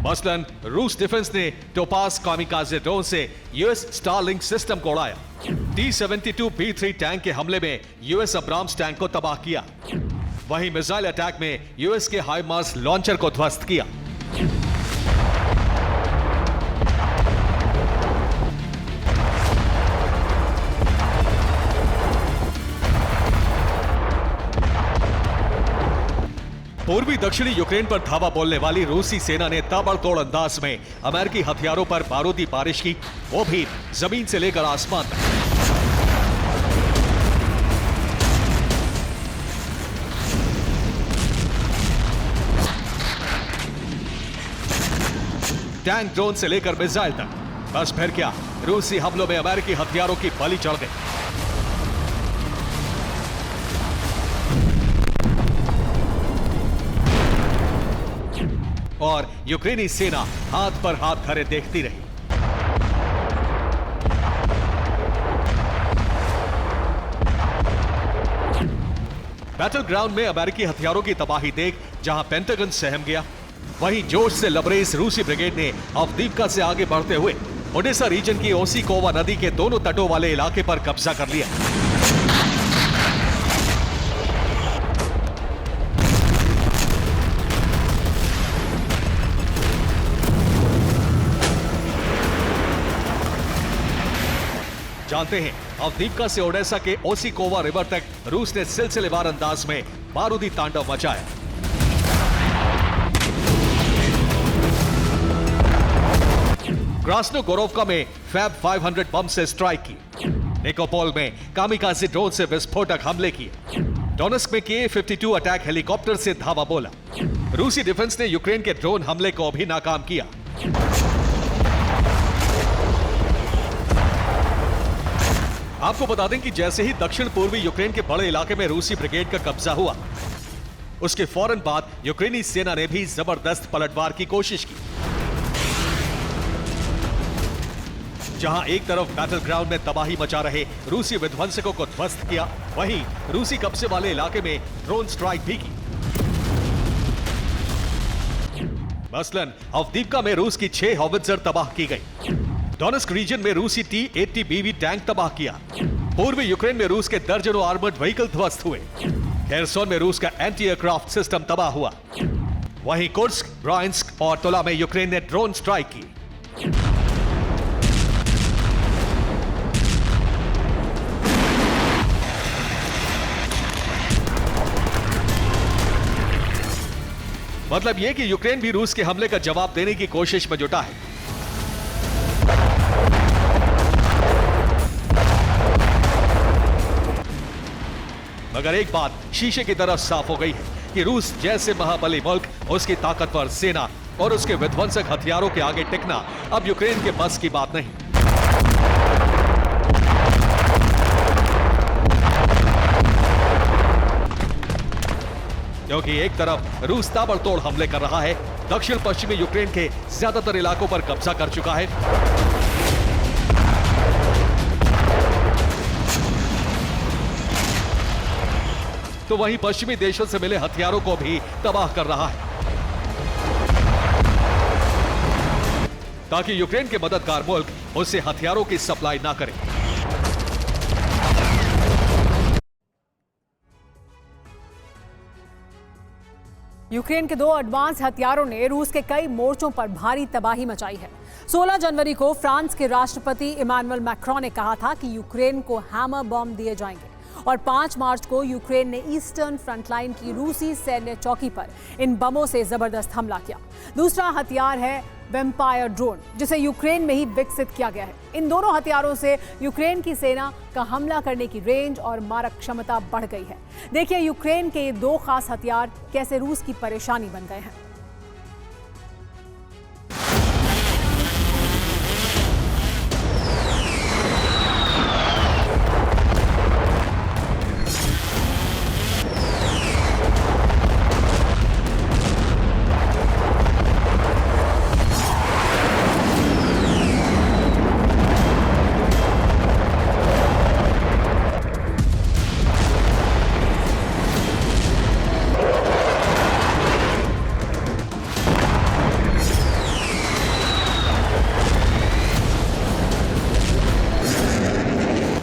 मसलन रूस डिफेंस ने टोपास कामिकाज़े ड्रोन से यूएस स्टारलिंक सिस्टम को उड़ाया। T-72 B3 टैंक के हमले में यूएस अब्राम्स टैंक को तबाह किया। वहीं मिसाइल अटैक में यूएस के हाइमार्स लॉन्चर को ध्वस्त किया। पूर्वी दक्षिणी यूक्रेन पर धावा बोलने वाली रूसी सेना ने ताबड़तोड़ अंदाज में अमेरिकी हथियारों पर बारूदी बारिश की, वो भी जमीन से लेकर आसमान तक। टैंक, ड्रोन से लेकर मिसाइल तक, बस फिर क्या, रूसी हमलों में अमेरिकी हथियारों की बलि चढ़ गई। और यूक्रेनी सेना हाथ पर हाथ धरे देखती रही। बैटल ग्राउंड में अमेरिकी हथियारों की तबाही देख जहां पेंटागन सहम गया, वहीं जोश से लबरेज रूसी ब्रिगेड ने अवदीपका से आगे बढ़ते हुए ओडेसा रीजन की ओसिकोवा नदी के दोनों तटों वाले इलाके पर कब्जा कर लिया। जानते हैं, अवदीपका से ओडेसा के ओसिकोवा रिवर तक रूस ने सिलसिलेवार अंदाज में बारूदी तांडव मचाया। क्रास्नोगोरोवका में फैब 500 बम से स्ट्राइक की। निकोपोल में कामिकाज़े ड्रोन से विस्फोटक हमले किए। डोनेस्क में Ka-52 अटैक हेलीकॉप्टर से धावा बोला। रूसी डिफेंस ने यूक्रेन के ड्रोन हमले को भी नाकाम किया। आपको बता दें कि जैसे ही दक्षिण पूर्वी यूक्रेन के बड़े इलाके में रूसी ब्रिगेड का कब्जा हुआ, उसके फौरन बाद यूक्रेनी सेना ने भी जबरदस्त पलटवार की कोशिश की। जहां एक तरफ बैटल ग्राउंड में तबाही मचा रहे रूसी विध्वंसकों को ध्वस्त किया, वहीं रूसी कब्जे वाले इलाके में ड्रोन स्ट्राइक भी की। मसलन अवदीपका में रूस की 6 हॉवित्जर तबाह की गई। डोनेस्क रीजन में रूसी T-80BV टैंक तबाह किया। पूर्वी यूक्रेन में रूस के दर्जनों आर्मर्ड व्हीकल ध्वस्त हुए। खेरसोन में रूस का एंटी एयरक्राफ्ट सिस्टम तबाह हुआ। वहीं कुर्स्क, ब्रायंस्क और तुला में यूक्रेन ने ड्रोन स्ट्राइक की। मतलब यह कि यूक्रेन भी रूस के हमले का जवाब देने की कोशिश में जुटा है। मगर एक बात शीशे की तरफ साफ हो गई है कि रूस जैसे महाबली मुल्क, उसकी ताकतवर सेना और उसके विध्वंसक हथियारों के आगे टिकना अब यूक्रेन के बस की बात नहीं। क्योंकि एक तरफ रूस ताबड़तोड़ हमले कर रहा है, दक्षिण पश्चिमी यूक्रेन के ज्यादातर इलाकों पर कब्जा कर चुका है, तो वहीं पश्चिमी देशों से मिले हथियारों को भी तबाह कर रहा है, ताकि यूक्रेन के मददगार मुल्क उसे हथियारों की सप्लाई ना करें। यूक्रेन के 2 एडवांस हथियारों ने रूस के कई मोर्चों पर भारी तबाही मचाई है। 16 जनवरी को फ्रांस के राष्ट्रपति इमानुएल मैक्रोन ने कहा था कि यूक्रेन को हैमर बम दिए जाएंगे, और 5 मार्च को यूक्रेन ने ईस्टर्न फ्रंटलाइन की रूसी सैन्य चौकी पर इन बमों से जबरदस्त हमला किया। दूसरा हथियार है वेम्पायर ड्रोन, जिसे यूक्रेन में ही विकसित किया गया है। इन दोनों हथियारों से यूक्रेन की सेना का हमला करने की रेंज और मारक क्षमता बढ़ गई है। देखिए यूक्रेन के ये 2 खास हथियार कैसे रूस की परेशानी बन गए हैं।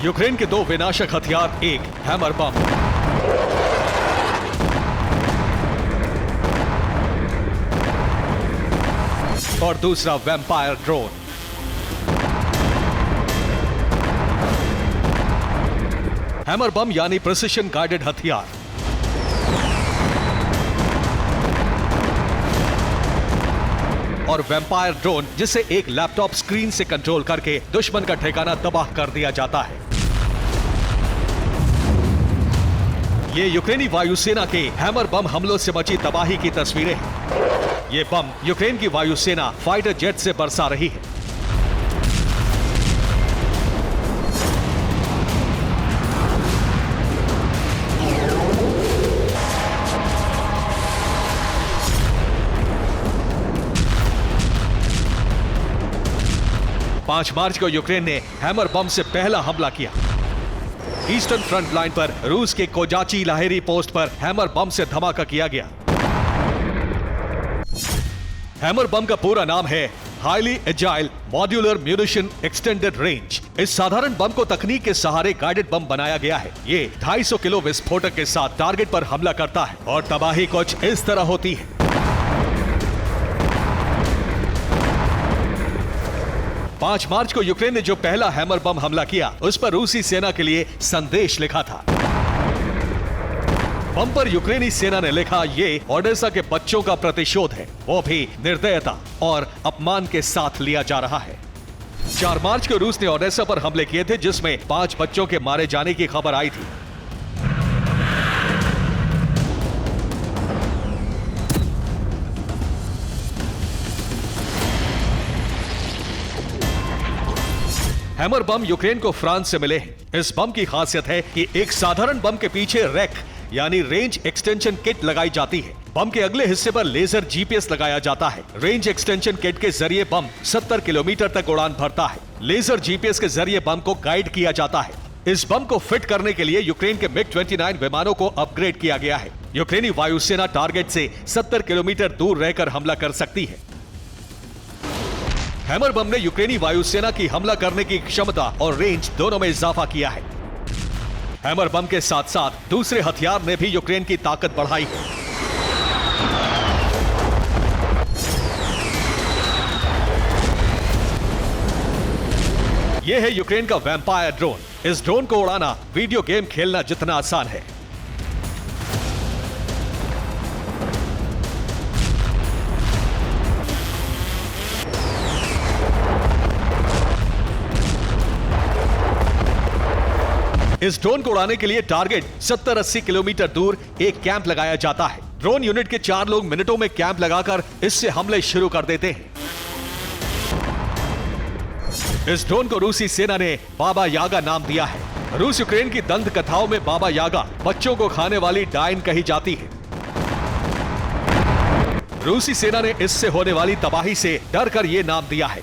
यूक्रेन के 2 विनाशक हथियार, एक हैमर बम और दूसरा वैम्पायर ड्रोन। हैमर बम यानी प्रिसिशन गाइडेड हथियार, और वैम्पायर ड्रोन जिसे एक लैपटॉप स्क्रीन से कंट्रोल करके दुश्मन का ठिकाना तबाह कर दिया जाता है। ये यूक्रेनी वायुसेना के हैमर बम हमलों से मची तबाही की तस्वीरें हैं। ये बम यूक्रेन की वायुसेना फाइटर जेट से बरसा रही है। 5 मार्च को यूक्रेन ने हैमर बम से पहला हमला किया। ईस्टर्न फ्रंट लाइन पर रूस के कोजाची लाहेरी पोस्ट पर हैमर बम से धमाका किया गया। हैमर बम का पूरा नाम है highly agile modular munition extended range. इस साधारण बम को तकनीक के सहारे गाइडेड बम बनाया गया है। ये 250 किलो विस्फोटक के साथ टारगेट पर हमला करता है और तबाही कुछ इस तरह होती है। 5 मार्च को यूक्रेन ने जो पहला हैमर बम हमला किया, उस पर रूसी सेना के लिए संदेश लिखा था। बम पर यूक्रेनी सेना ने लिखा, ये ओडेसा के बच्चों का प्रतिशोध है, वो भी निर्दयता और अपमान के साथ लिया जा रहा है। 4 मार्च को रूस ने ओडेसा पर हमले किए थे, जिसमें 5 बच्चों के मारे जाने की खबर आई थी। हैमर बम यूक्रेन को फ्रांस से मिले हैं। इस बम की खासियत है कि एक साधारण बम के पीछे रैक यानी रेंज एक्सटेंशन किट लगाई जाती है। बम के अगले हिस्से पर लेजर जीपीएस लगाया जाता है। रेंज एक्सटेंशन किट के जरिए बम 70 किलोमीटर तक उड़ान भरता है। लेजर जीपीएस के जरिए बम को गाइड किया जाता है। इस बम को फिट करने के लिए यूक्रेन के MiG-29 विमानों को अपग्रेड किया गया है। यूक्रेनी वायुसेना टारगेट से 70 किलोमीटर दूर रहकर हमला कर सकती है। हैमर बम ने यूक्रेनी वायुसेना की हमला करने की क्षमता और रेंज दोनों में इजाफा किया है। हैमर बम के साथ साथ दूसरे हथियार ने भी यूक्रेन की ताकत बढ़ाई है। यह है यूक्रेन का वैम्पायर ड्रोन। इस ड्रोन को उड़ाना वीडियो गेम खेलना जितना आसान है। इस ड्रोन को उड़ाने के लिए टारगेट 70-80 किलोमीटर दूर एक कैंप लगाया जाता है। ड्रोन यूनिट के 4 लोग मिनटों में कैंप लगाकर इससे हमले शुरू कर देते हैं। इस ड्रोन को रूसी सेना ने बाबा यागा नाम दिया है। रूस यूक्रेन की दंत कथाओं में बाबा यागा बच्चों को खाने वाली डायन कही जाती है। रूसी सेना ने इससे होने वाली तबाही से डर कर यह नाम दिया है।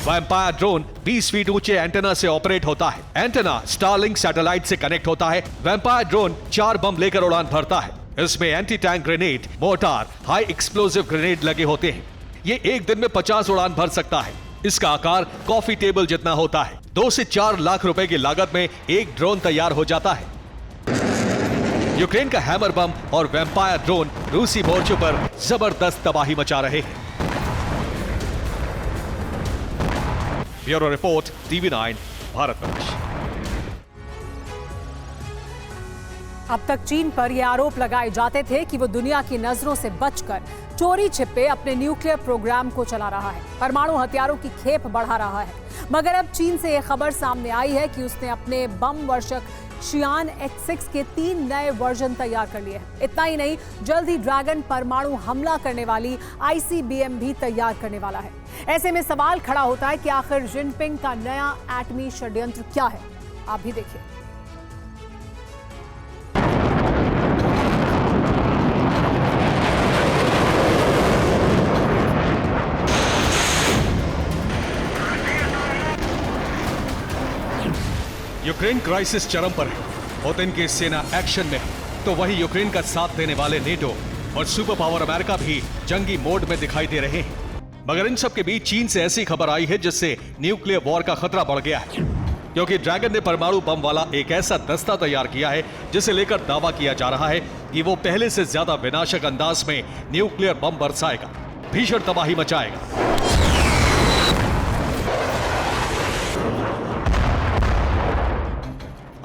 वैम्पायर ड्रोन 20 फीट ऊंचे एंटेना से ऑपरेट होता है। एंटेना स्टारलिंक सैटेलाइट से कनेक्ट होता है। वैम्पायर ड्रोन 4 बम लेकर उड़ान भरता है। इसमें anti tank grenade, mortar, high explosive grenade लगे होते हैं। ये एक दिन में 50 उड़ान भर सकता है। इसका आकार कॉफी टेबल जितना होता है। 2 से 4 लाख रुपए की लागत में एक ड्रोन तैयार हो जाता है। यूक्रेन का हैमर बम और वैम्पायर ड्रोन रूसी मोर्चों पर जबरदस्त तबाही मचा रहे हैं। Bureau report, TV9 Bharatvarsh. अब तक चीन पर यह आरोप लगाए जाते थे कि वो दुनिया की नजरों से बचकर चोरी छिपे अपने न्यूक्लियर प्रोग्राम को चला रहा है, परमाणु हथियारों की खेप बढ़ा रहा है। मगर अब चीन से यह खबर सामने आई है कि उसने अपने बम वर्षक शियान H6 के 3 नए वर्जन तैयार कर लिए हैं। इतना ही नहीं, जल्द ही ड्रैगन परमाणु हमला करने वाली ICBM भी तैयार करने वाला है। ऐसे में सवाल खड़ा होता है कि आखिर जिनपिंग का नया एटमी षड्यंत्र क्या है। आप भी देखिए। यूक्रेन क्राइसिस चरम पर है। पुतिन की सेना एक्शन में है, तो वही यूक्रेन का साथ देने वाले नेटो और सुपर पावर अमेरिका भी जंगी मोड में दिखाई दे रहे हैं। मगर इन सब के बीच चीन से ऐसी खबर आई है जिससे न्यूक्लियर वॉर का खतरा बढ़ गया है, क्योंकि ड्रैगन ने परमाणु बम वाला एक ऐसा दस्ता तैयार किया है जिसे लेकर दावा किया जा रहा है कि वो पहले से ज्यादा विनाशक अंदाज में न्यूक्लियर बम बरसाएगा, भीषण तबाही मचाएगा।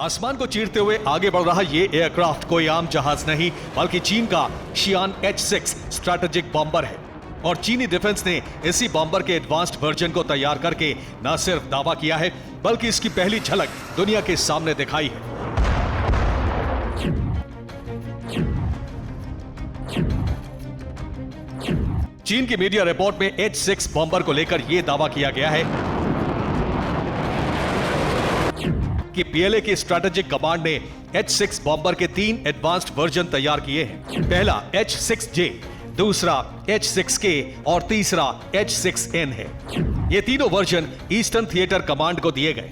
आसमान को चीरते हुए आगे बढ़ रहा ये एयरक्राफ्ट कोई आम जहाज नहीं, बल्कि चीन का शियान H6 स्ट्रैटेजिक बॉम्बर है। और चीनी डिफेंस ने इसी बॉम्बर के एडवांस्ड वर्जन को तैयार करके न सिर्फ दावा किया है, बल्कि इसकी पहली झलक दुनिया के सामने दिखाई है। चीन की मीडिया रिपोर्ट में H6 बॉम्बर को लेकर यह दावा किया गया है कि PLA की स्ट्रैटेजिक कमांड ने H6 बॉम्बर के 3 एडवांस्ड वर्जन तैयार किए हैं। पहला H6J दूसरा H6K और तीसरा H6N है। ये तीनों वर्जन ईस्टर्न थिएटर कमांड को दिए गए।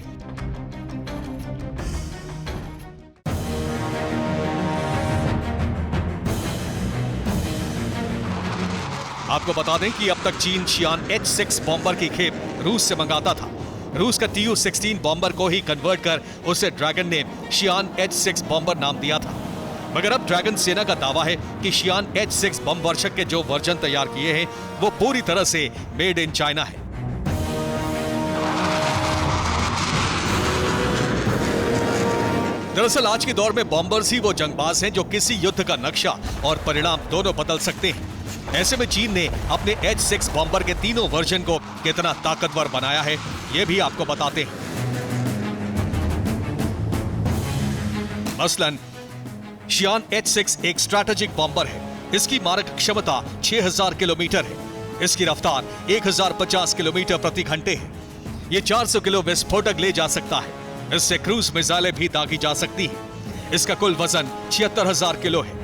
आपको बता दें कि अब तक चीन शियान H6 बॉम्बर की खेप रूस से मंगाता था। रूस का Tu-16 बॉम्बर को ही कन्वर्ट कर उसे ड्रैगन ने शियान H6 बॉम्बर नाम दिया था। मगर अब ड्रैगन सेना का दावा है कि शियान H6 बम वर्षक के जो वर्जन तैयार किए हैं वो पूरी तरह से मेड इन चाइना है। दरअसल आज के दौर में बॉम्बर्स ही वो जंगबाज हैं जो किसी युद्ध का नक्शा और परिणाम दोनों बदल सकते हैं। ऐसे में चीन ने अपने H6 बॉम्बर के तीनों वर्जन को कितना ताकतवर बनाया है, ये भी आपको बताते हैं। मसलन शियान H6 एक स्ट्रैटेजिक बॉम्बर है। इसकी मारक क्षमता 6000 किलोमीटर है। इसकी रफ्तार 1050 किलोमीटर प्रति घंटे है। ये 400 किलो विस्फोटक ले जा सकता है। इससे क्रूज मिसाइलें भी दागी जा सकती हैं। इसका कुल वजन 76000 किलो है।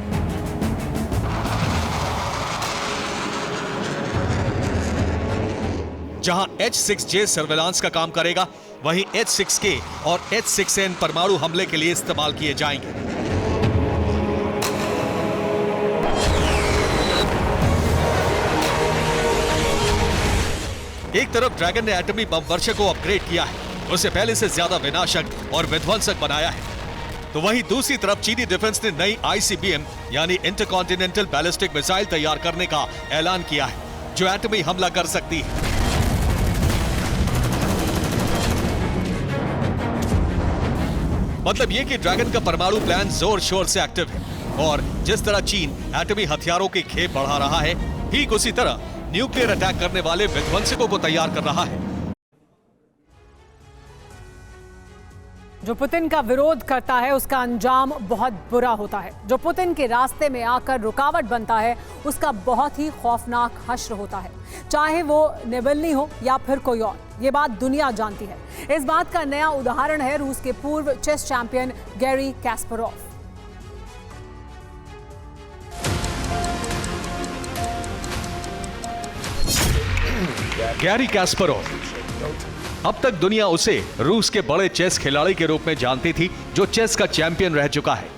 जहां H6J सर्वेलांस का काम करेगा, वहीं H6K और H6N परमाणु हमले के लिए इस्तेमाल किए जाएंगे। एक तरफ ड्रैगन ने एटमी बम वर्षक को अपग्रेड किया है, उसे पहले से ज्यादा विनाशक और विध्वंसक बनाया है, तो वहीं दूसरी तरफ चीनी डिफेंस ने नई ICBM यानी इंटरकॉन्टिनेंटल बैलिस्टिक मिसाइल तैयार करने का ऐलान किया है, जो एटमी हमला कर सकती है। मतलब ये कि ड्रैगन का परमाणु प्लान जोर शोर से एक्टिव है और जिस तरह चीन एटमी हथियारों की खेप बढ़ा रहा है, ठीक उसी तरह न्यूक्लियर अटैक करने वाले विध्वंसकों को तैयार कर रहा है। जो पुतिन का विरोध करता है उसका अंजाम बहुत बुरा होता है। जो पुतिन के रास्ते में आकर रुकावट बनता है उसका बहुत ही खौफनाक हश्र होता है, चाहे वो नेवल्नी हो या फिर कोई और। ये बात दुनिया जानती है। इस बात का नया उदाहरण है रूस के पूर्व चेस चैंपियन गैरी कैस्परोव। गैरी कैस्परोव, अब तक दुनिया उसे रूस के बड़े चेस खिलाड़ी के रूप में जानती थी, जो चेस का चैंपियन रह चुका है।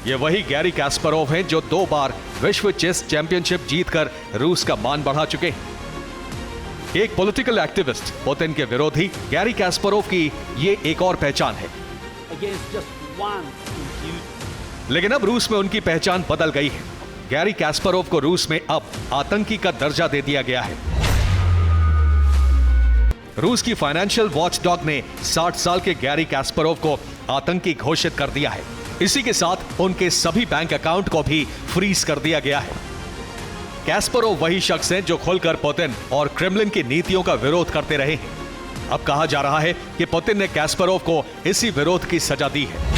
ये वही गैरी कैस्परोव हैं जो 2 बार विश्व चेस चैंपियनशिप जीतकर रूस का मान बढ़ा चुके हैं। एक पॉलिटिकल एक्टिविस्ट, पुतिन के विरोधी गैरी कैस्परोव की ये एक और पहचान है। लेकिन अब रूस में उनकी पहचान बदल गई है। गैरी कैस्परोव को रूस में अब आतंकी का दर्जा दे दिया गया है। रूस की फाइनेंशियल वॉचडॉग ने 60 साल के गैरी कैस्परोव को आतंकी घोषित कर दिया है। इसी के साथ उनके सभी बैंक अकाउंट को भी फ्रीज कर दिया गया है। कैस्परोव वही शख्स हैं जो खुलकर पुतिन और क्रेमलिन की नीतियों का विरोध करते रहे हैं। अब कहा जा रहा है कि पुतिन ने कैस्परोव को इसी विरोध की सजा दी है।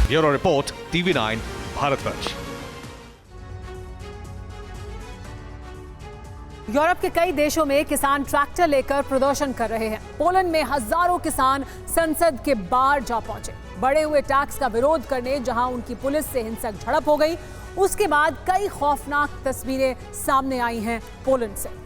Bureau report, TV9 Bharatvarsh. Europe के कई देशों में किसान ट्रैक्टर लेकर प्रदर्शन कर रहे हैं। पोलैंड में हजारों किसान संसद के बाहर जा पहुंचे, बढ़े हुए टैक्स का विरोध करने। जहां उनकी पुलिस से हिंसक झड़प हो गई, उसके बाद कई खौफनाक तस्वीरें सामने आई हैं पोलैंड से।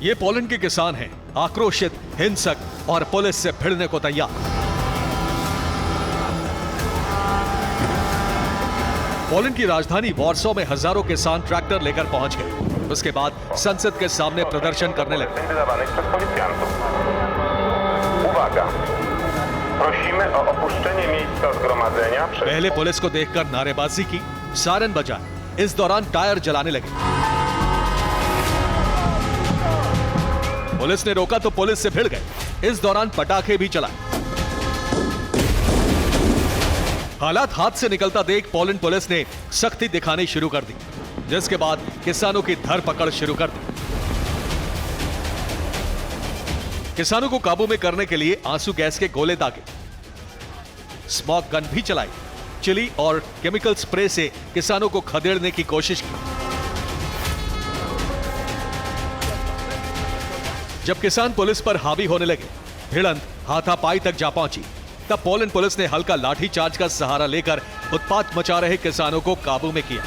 ये पोलैंड के किसान हैं, आक्रोशित, हिंसक और पुलिस से भिड़ने को तैयार। पोलैंड की राजधानी वॉर्सो में हजारों किसान ट्रैक्टर लेकर पहुंच गए। उसके बाद संसद के सामने प्रदर्शन करने लगे। पहले पुलिस को देखकर नारेबाजी की, सायरन बजाए। इस दौरान टायर जलाने लगे। पुलिस ने रोका तो पुलिस से भिड़ गए। इस दौरान पटाखे भी चलाए। हालात हाथ से निकलता देख पोलैंड पुलिस ने सख्ती दिखानी शुरू कर दी, जिसके बाद किसानों की धरपकड़ शुरू कर दी। किसानों को काबू में करने के लिए आंसू गैस के गोले दागे, स्मोक गन भी चलाई, चिली और केमिकल स्प्रे से किसानों को खदेड़ने की कोशिश की। जब किसान पुलिस पर हावी होने लगे, भिड़ंत हाथापाई तक जा पहुंची, तब पोलैंड पुलिस ने हल्का लाठीचार्ज का सहारा लेकर उत्पात मचा रहे किसानों को काबू में किया।